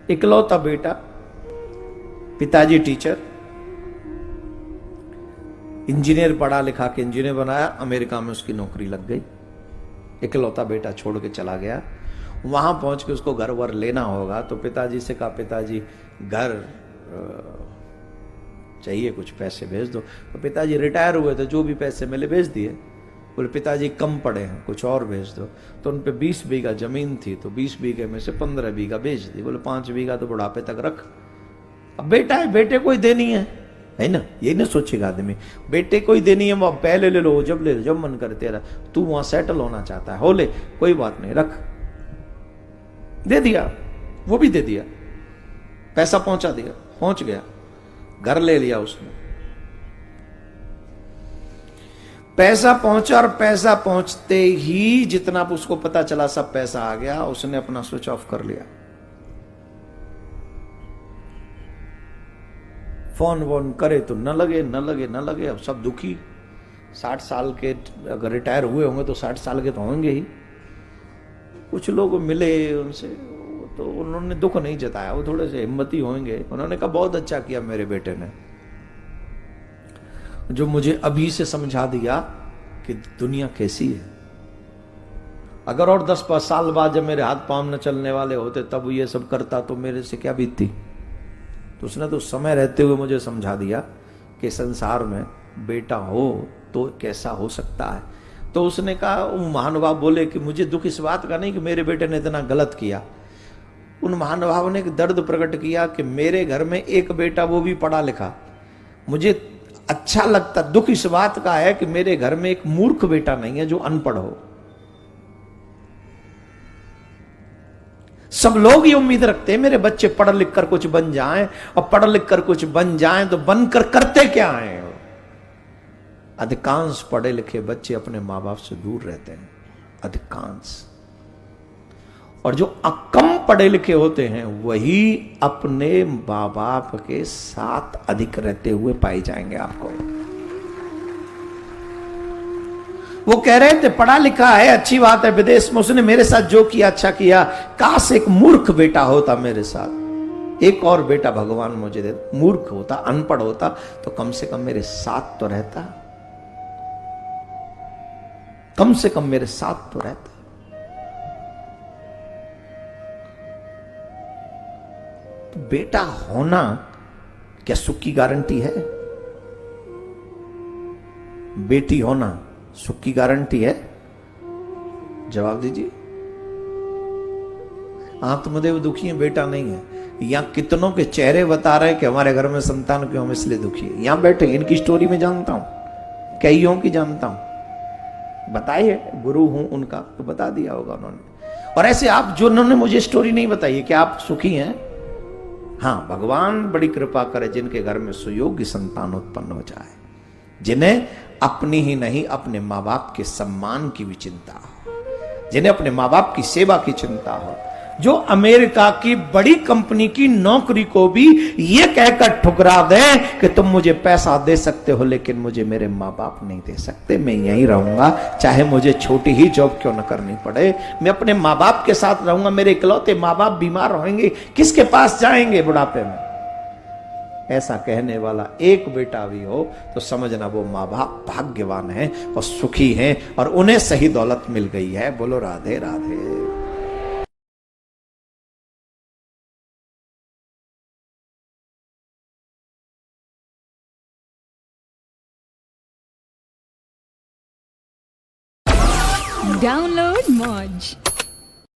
इकलौता बेटा, पिताजी टीचर, इंजीनियर, पढ़ा लिखा के इंजीनियर बनाया, अमेरिका में उसकी नौकरी लग गई। इकलौता बेटा छोड़ के चला गया। वहां पहुंच के उसको घर वर लेना होगा, तो पिताजी से कहा, पिताजी घर चाहिए, कुछ पैसे भेज दो। तो पिताजी रिटायर हुए थे, जो भी पैसे मिले भेज दिए। बोले पिताजी कम पड़े हैं, कुछ और भेज दो। तो उन पे 20 बीघा जमीन थी, तो 20 बीघे में से 15 बीघा बेच दी। बोले 5 बीघा तो बुढ़ापे तक रख। अब बेटा है, बेटे कोई देनी है ना, ये नहीं सोचेगा आदमी, बेटे कोई देनी है, वो पहले ले लो, जब ले लो, जब मन करे तेरा, तू वहां सेटल होना चाहता है, हो ले, कोई बात नहीं, रख। दे दिया, वो भी दे दिया, पैसा पहुंचा दिया, पहुंच गया, घर ले लिया उसने। पैसा पहुंचा, और पैसा पहुंचते ही जितना उसको पता चला सब पैसा आ गया, उसने अपना स्विच ऑफ कर लिया। फोन वोन करे तो न लगे, न लगे, न लगे। अब सब दुखी। 60 साल के अगर रिटायर हुए होंगे तो 60 साल के तो होंगे ही। कुछ लोग मिले उनसे, तो उन्होंने दुख नहीं जताया, वो थोड़े से हिम्मती होंगे। उन्होंने कहा बहुत अच्छा किया मेरे बेटे ने, जो मुझे अभी से समझा दिया कि दुनिया कैसी है। अगर और 10 साल बाद जब मेरे हाथ पांव न चलने वाले होते तब ये सब करता तो मेरे से क्या बीतती। तो उसने तो समय रहते हुए मुझे समझा दिया कि संसार में बेटा हो तो कैसा हो सकता है। तो उसने कहा, उन महानुभाव बोले कि मुझे दुख इस बात का नहीं कि मेरे बेटे ने इतना गलत किया। उन महानुभाव ने दर्द प्रकट किया कि मेरे घर में एक बेटा, वो भी पढ़ा लिखा। मुझे अच्छा लगता, दुख इस बात का है कि मेरे घर में एक मूर्ख बेटा नहीं है जो अनपढ़ हो। सब लोग ये उम्मीद रखते हैं मेरे बच्चे पढ़ लिख कर कुछ बन जाएं, और पढ़ लिख कर कुछ बन जाएं तो बनकर करते क्या हैं। अधिकांश पढ़े लिखे बच्चे अपने मां बाप से दूर रहते हैं, अधिकांश। और जो कम पढ़े लिखे होते हैं वही अपने मां बाप के साथ अधिक रहते हुए पाए जाएंगे आपको। वो कह रहे थे पढ़ा लिखा है, अच्छी बात है, विदेश में उसने मेरे साथ जो किया अच्छा किया, काश एक मूर्ख बेटा होता मेरे साथ, एक और बेटा भगवान मुझे दे। मूर्ख होता, अनपढ़ होता तो कम से कम मेरे साथ तो रहता, कम से कम मेरे साथ तो रहता। तो बेटा होना क्या सुख की गारंटी है? बेटी होना सुख की गारंटी है? जवाब दीजिए। आत्मदेव दुखी है, बेटा नहीं है। यहां कितनों के चेहरे बता रहे हैं कि हमारे घर में संतान क्यों, हम इसलिए दुखी है। यहां बैठे इनकी स्टोरी में जानता हूं, कईयों की जानता हूं, बताइए, गुरु हूं उनका तो बता दिया होगा उन्होंने। और ऐसे आप जो उन्होंने मुझे स्टोरी नहीं बताई कि आप सुखी हैं। हां, भगवान बड़ी कृपा करे जिनके घर में सुयोग्य संतान उत्पन्न हो जाए, जिन्हें अपनी ही नहीं अपने माँ बाप के सम्मान की भी चिंता हो, जिन्हें अपने माँ बाप की सेवा की चिंता हो, जो अमेरिका की बड़ी कंपनी की नौकरी को भी ये कहकर ठुकरा दें कि तुम मुझे पैसा दे सकते हो लेकिन मुझे मेरे माँ बाप नहीं दे सकते, मैं यहीं रहूंगा, चाहे मुझे छोटी ही जॉब क्यों न करनी पड़े, मैं अपने माँ बाप के साथ रहूंगा। मेरे इकलौते माँ बाप बीमार होंगे, किसके पास जाएंगे बुढ़ापे में? ऐसा कहने वाला एक बेटा भी हो तो समझना वो माँ बाप भाग्यवान हैं और सुखी हैं, और उन्हें सही दौलत मिल गई है। बोलो राधे राधे। Download Moj.